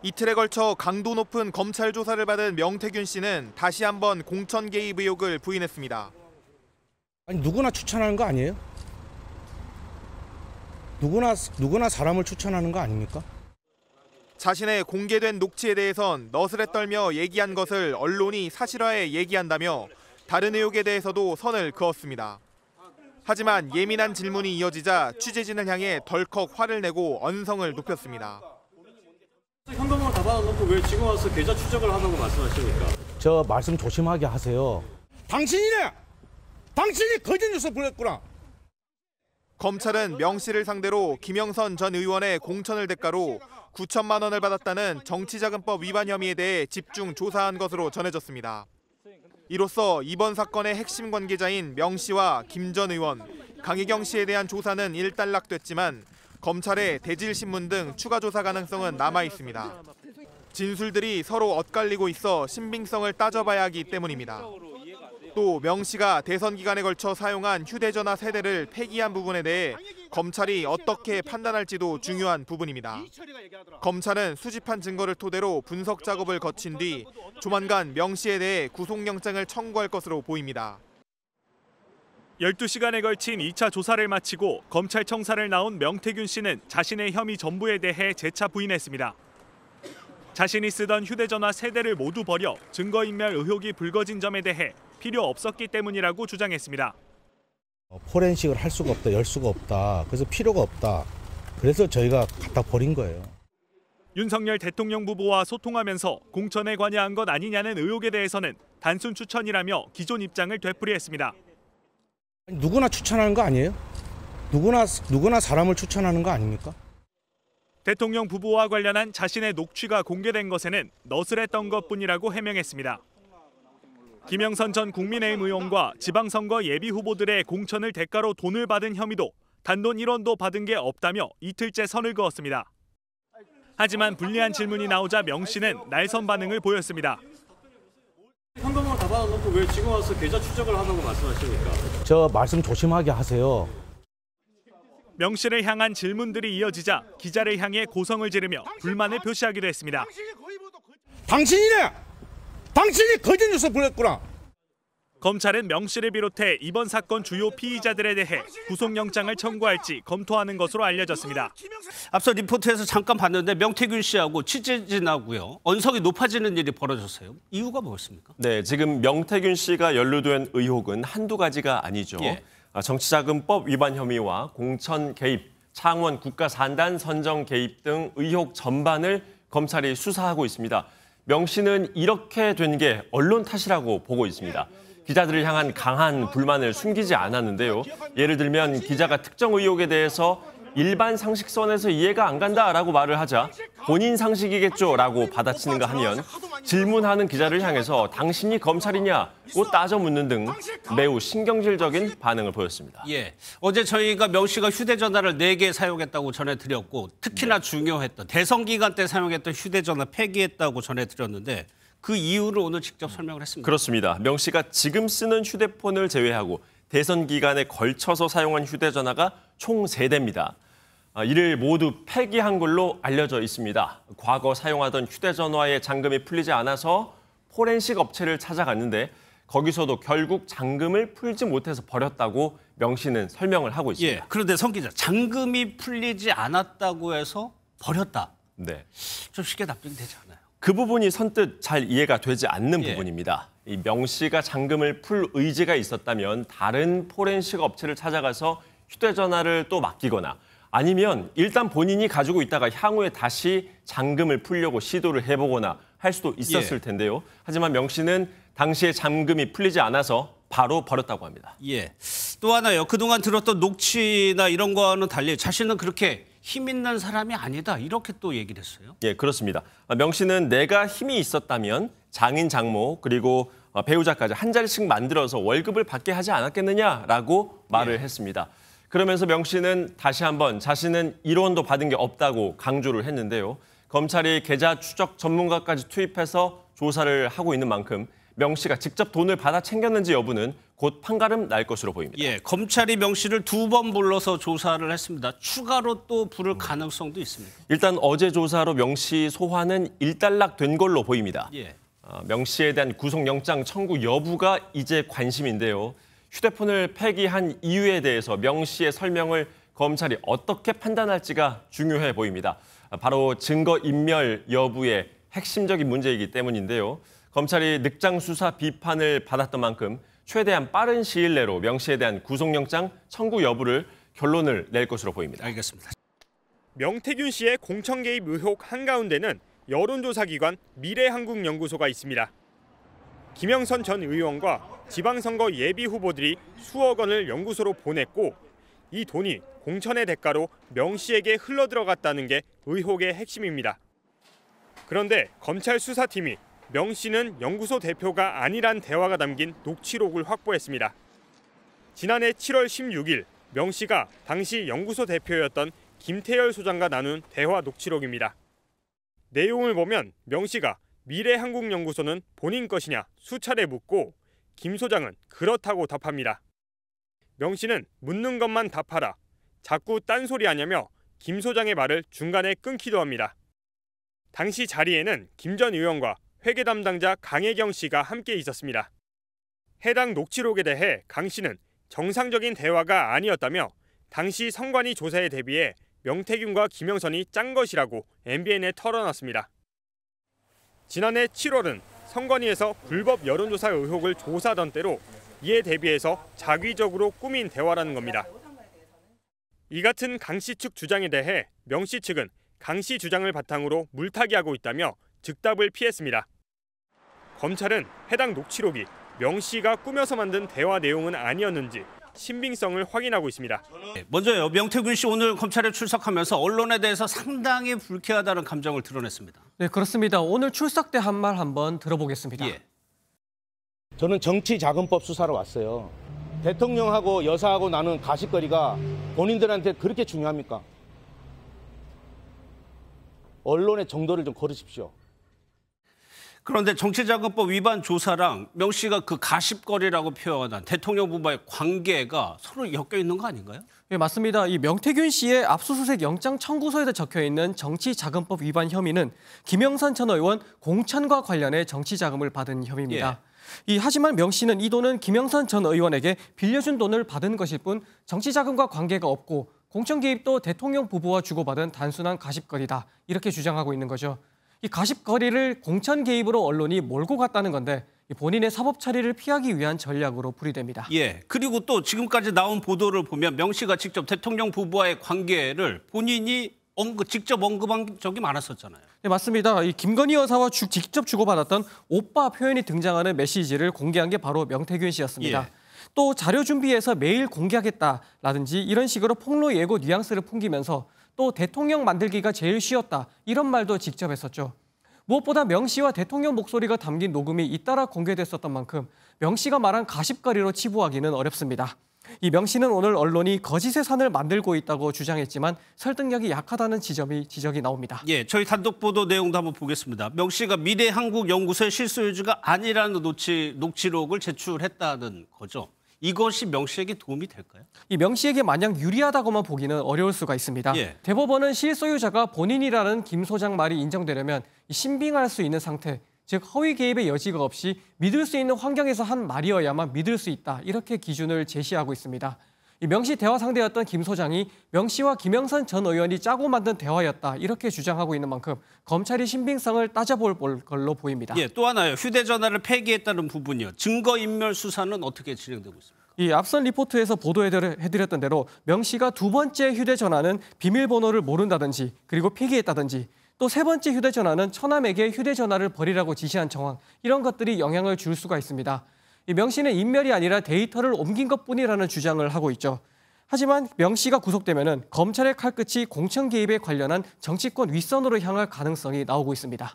이틀에 걸쳐 강도 높은 검찰 조사를 받은 명태균 씨는 다시 한번 공천 개입 의혹을 부인했습니다. 아니 누구나 추천하는 거 아니에요? 누구나 사람을 추천하는 거 아닙니까? 자신의 공개된 녹취에 대해선 너스레 떨며 얘기한 것을 언론이 사실화해 얘기한다며 다른 의혹에 대해서도 선을 그었습니다. 하지만 예민한 질문이 이어지자 취재진을 향해 덜컥 화를 내고 언성을 높였습니다. 현금을 다 받아놓고 왜 지금 와서 계좌 추적을 하다고 말씀하십니까? 저 말씀 조심하게 하세요. 당신이 거짓 뉴스 보냈구나. 검찰은 명 씨를 상대로 김영선 전 의원의 공천을 대가로 9천만 원을 받았다는 정치자금법 위반 혐의에 대해 집중 조사한 것으로 전해졌습니다. 이로써 이번 사건의 핵심 관계자인 명 씨와 김 전 의원, 강희경 씨에 대한 조사는 일단락됐지만 검찰의 대질신문 등 추가 조사 가능성은 남아 있습니다. 진술들이 서로 엇갈리고 있어 신빙성을 따져봐야 하기 때문입니다. 또 명 씨가 대선 기간에 걸쳐 사용한 휴대전화 세대를 폐기한 부분에 대해 검찰이 어떻게 판단할지도 중요한 부분입니다. 검찰은 수집한 증거를 토대로 분석 작업을 거친 뒤 조만간 명 씨에 대해 구속영장을 청구할 것으로 보입니다. 12시간에 걸친 2차 조사를 마치고 검찰청사를 나온 명태균 씨는 자신의 혐의 전부에 대해 재차 부인했습니다. 자신이 쓰던 휴대전화 세대를 모두 버려 증거인멸 의혹이 불거진 점에 대해 필요 없었기 때문이라고 주장했습니다. 포렌식을 할 수가 없다, 열 수가 없다. 그래서 필요가 없다. 그래서 저희가 갖다 버린 거예요. 윤석열 대통령 부부와 소통하면서 공천에 관여한 것 아니냐는 의혹에 대해서는 단순 추천이라며 기존 입장을 되풀이했습니다. 누구나 추천하는 거 아니에요? 누구나 사람을 추천하는 거 아닙니까? 대통령 부부와 관련한 자신의 녹취가 공개된 것에는 너스레던 것뿐이라고 해명했습니다. 김영선 전 국민의힘 의원과 지방선거 예비 후보들의 공천을 대가로 돈을 받은 혐의도 단돈 1원도 받은 게 없다며 이틀째 선을 그었습니다. 하지만 불리한 질문이 나오자 명 씨는 날선 반응을 보였습니다. 현금을 다 받아놓고 왜 지금 와서 계좌 추적을 하다고 말씀하십니까? 저 말씀 조심하게 하세요. 명 씨를 향한 질문들이 이어지자 기자를 향해 고성을 지르며 불만을 표시하기도 했습니다. 당신이 거짓 뉴스 보냈구나. 검찰은 명 씨를 비롯해 이번 사건 주요 피의자들에 대해 구속영장을 청구할지 검토하는 것으로 알려졌습니다. 앞서 리포트에서 잠깐 봤는데 명태균 씨하고 취재진하고요. 언성이 높아지는 일이 벌어졌어요. 이유가 뭐였습니까? 네, 지금 명태균 씨가 연루된 의혹은 한두 가지가 아니죠. 예. 정치자금법 위반 혐의와 공천 개입, 창원 국가산단 선정 개입 등 의혹 전반을 검찰이 수사하고 있습니다. 명 씨는 이렇게 된 게 언론 탓이라고 보고 있습니다. 기자들을 향한 강한 불만을 숨기지 않았는데요. 예를 들면 기자가 특정 의혹에 대해서 일반 상식선에서 이해가 안 간다라고 말을 하자 본인 상식이겠죠라고 받아치는가 하면 질문하는 기자를 향해서 당신이 검찰이냐고 따져 묻는 등 매우 신경질적인 반응을 보였습니다. 예, 어제 저희가 명 씨가 휴대전화를 4개 사용했다고 전해드렸고 특히나 중요했던 대선 기간 때 사용했던 휴대전화 폐기했다고 전해드렸는데 그 이유를 오늘 직접 설명을 했습니다. 그렇습니다. 명 씨가 지금 쓰는 휴대폰을 제외하고 대선 기간에 걸쳐서 사용한 휴대전화가 총 3대입니다. 이를 모두 폐기한 걸로 알려져 있습니다. 과거 사용하던 휴대전화의 잠금이 풀리지 않아서 포렌식 업체를 찾아갔는데 거기서도 결국 잠금을 풀지 못해서 버렸다고 명 씨는 설명을 하고 있습니다. 예, 그런데 성 기자, 잠금이 풀리지 않았다고 해서 버렸다. 네. 좀 쉽게 납득이 되지 않아요. 그 부분이 선뜻 잘 이해가 되지 않는 예. 부분입니다. 이 명 씨가 잠금을 풀 의지가 있었다면 다른 포렌식 업체를 찾아가서 휴대전화를 또 맡기거나 아니면 일단 본인이 가지고 있다가 향후에 다시 잠금을 풀려고 시도를 해보거나 할 수도 있었을 텐데요. 하지만 명 씨는 당시에 잠금이 풀리지 않아서 바로 버렸다고 합니다. 예. 또 하나요. 그동안 들었던 녹취나 이런 거와는 달리 자신은 그렇게 힘 있는 사람이 아니다. 이렇게 또 얘기를 했어요. 예, 그렇습니다. 명 씨는 내가 힘이 있었다면 장인, 장모 그리고 배우자까지 한 자리씩 만들어서 월급을 받게 하지 않았겠느냐라고 말을 했습니다. 그러면서 명 씨는 다시 한번 자신은 1원도 받은 게 없다고 강조를 했는데요. 검찰이 계좌 추적 전문가까지 투입해서 조사를 하고 있는 만큼 명 씨가 직접 돈을 받아 챙겼는지 여부는 곧 판가름 날 것으로 보입니다. 예, 검찰이 명 씨를 2번 불러서 조사를 했습니다. 추가로 또 부를 가능성도 있습니다. 일단 어제 조사로 명 씨 소환은 일단락된 걸로 보입니다. 예. 명 씨에 대한 구속영장 청구 여부가 이제 관심인데요. 휴대폰을 폐기한 이유에 대해서 명 씨의 설명을 검찰이 어떻게 판단할지가 중요해 보입니다. 바로 증거인멸 여부의 핵심적인 문제이기 때문인데요. 검찰이 늑장 수사 비판을 받았던 만큼 최대한 빠른 시일 내로 명 씨에 대한 구속영장 청구 여부를 결론을 낼 것으로 보입니다. 알겠습니다. 명태균 씨의 공천 개입 의혹 한가운데는 여론조사기관 미래한국연구소가 있습니다. 김영선 전 의원과 지방선거 예비 후보들이 수억 원을 연구소로 보냈고 이 돈이 공천의 대가로 명 씨에게 흘러들어갔다는 게 의혹의 핵심입니다. 그런데 검찰 수사팀이 명 씨는 연구소 대표가 아니란 대화가 담긴 녹취록을 확보했습니다. 지난해 7월 16일 명 씨가 당시 연구소 대표였던 김태열 소장과 나눈 대화 녹취록입니다. 내용을 보면 명 씨가 미래한국연구소는 본인 것이냐 수차례 묻고 김 소장은 그렇다고 답합니다. 명 씨는 묻는 것만 답하라, 자꾸 딴소리 하냐며 김 소장의 말을 중간에 끊기도 합니다. 당시 자리에는 김 전 의원과 회계 담당자 강혜경 씨가 함께 있었습니다. 해당 녹취록에 대해 강 씨는 정상적인 대화가 아니었다며 당시 선관위 조사에 대비해 명태균과 김영선이 짠 것이라고 MBN에 털어놨습니다. 지난해 7월은 선관위에서 불법 여론조사 의혹을 조사하던 때로 이에 대비해서 자기적으로 꾸민 대화라는 겁니다. 이 같은 강 씨 측 주장에 대해 명 씨 측은 강 씨 주장을 바탕으로 물타기하고 있다며 즉답을 피했습니다. 검찰은 해당 녹취록이 명 씨가 꾸며서 만든 대화 내용은 아니었는지 신빙성을 확인하고 있습니다. 먼저요, 명태균 씨 오늘 검찰에 출석하면서 언론에 대해서 상당히 불쾌하다는 감정을 드러냈습니다. 네, 그렇습니다. 오늘 출석 때 한 말 한번 들어보겠습니다. 예. 저는 정치자금법 수사로 왔어요. 대통령하고 여사하고 나눈 가십거리가 본인들한테 그렇게 중요합니까? 언론의 정도를 좀 걸으십시오. 그런데 정치자금법 위반 조사랑 명 씨가 그 가십거리라고 표현한 대통령 부부와의 관계가 서로 엮여 있는 거 아닌가요? 네, 맞습니다. 이 명태균 씨의 압수수색 영장 청구서에도 적혀 있는 정치자금법 위반 혐의는 김영선 전 의원 공천과 관련해 정치자금을 받은 혐의입니다. 하지만 명 씨는 이 돈은 김영선 전 의원에게 빌려준 돈을 받은 것일 뿐 정치자금과 관계가 없고 공천 개입도 대통령 부부와 주고받은 단순한 가십거리다, 이렇게 주장하고 있는 거죠. 이 가십거리를 공천 개입으로 언론이 몰고 갔다는 건데 본인의 사법 처리를 피하기 위한 전략으로 풀이됩니다. 예. 그리고 또 지금까지 나온 보도를 보면 명 씨가 직접 대통령 부부와의 관계를 본인이 직접 언급한 적이 많았었잖아요. 네, 맞습니다. 이 김건희 여사와 직접 주고받았던 오빠 표현이 등장하는 메시지를 공개한 게 바로 명태균 씨였습니다. 예. 또 자료 준비해서 매일 공개하겠다라든지 이런 식으로 폭로 예고 뉘앙스를 풍기면서 또 대통령 만들기가 제일 쉬웠다, 이런 말도 직접 했었죠. 무엇보다 명 씨와 대통령 목소리가 담긴 녹음이 잇따라 공개됐었던 만큼 명 씨가 말한 가십거리로 치부하기는 어렵습니다. 이 명 씨는 오늘 언론이 거짓의 산을 만들고 있다고 주장했지만 설득력이 약하다는 지적이 나옵니다. 예, 저희 단독 보도 내용도 한번 보겠습니다. 명 씨가 미래한국연구소의 실소유주가 아니라는 녹취록을 제출했다는 거죠. 이것이 명 씨에게 도움이 될까요? 이 명 씨에게 마냥 유리하다고만 보기는 어려울 수가 있습니다. 예. 대법원은 실소유자가 본인이라는 김 소장 말이 인정되려면 신빙할 수 있는 상태, 즉 허위 개입의 여지가 없이 믿을 수 있는 환경에서 한 말이어야만 믿을 수 있다, 이렇게 기준을 제시하고 있습니다. 이 명 씨 대화 상대였던 김 소장이 명 씨와 김영선 전 의원이 짜고 만든 대화였다, 이렇게 주장하고 있는 만큼 검찰이 신빙성을 따져볼 걸로 보입니다. 예, 또 하나요. 휴대전화를 폐기했다는 부분이요. 증거인멸 수사는 어떻게 진행되고 있습니까? 이 앞선 리포트에서 보도해드렸던 대로 명 씨가 두 번째 휴대전화는 비밀번호를 모른다든지 그리고 폐기했다든지 또 세 번째 휴대전화는 처남에게 휴대전화를 버리라고 지시한 정황, 이런 것들이 영향을 줄 수가 있습니다. 이 명 씨는 인멸이 아니라 데이터를 옮긴 것뿐이라는 주장을 하고 있죠. 하지만 명 씨가 구속되면은 검찰의 칼끝이 공천 개입에 관련한 정치권 윗선으로 향할 가능성이 나오고 있습니다.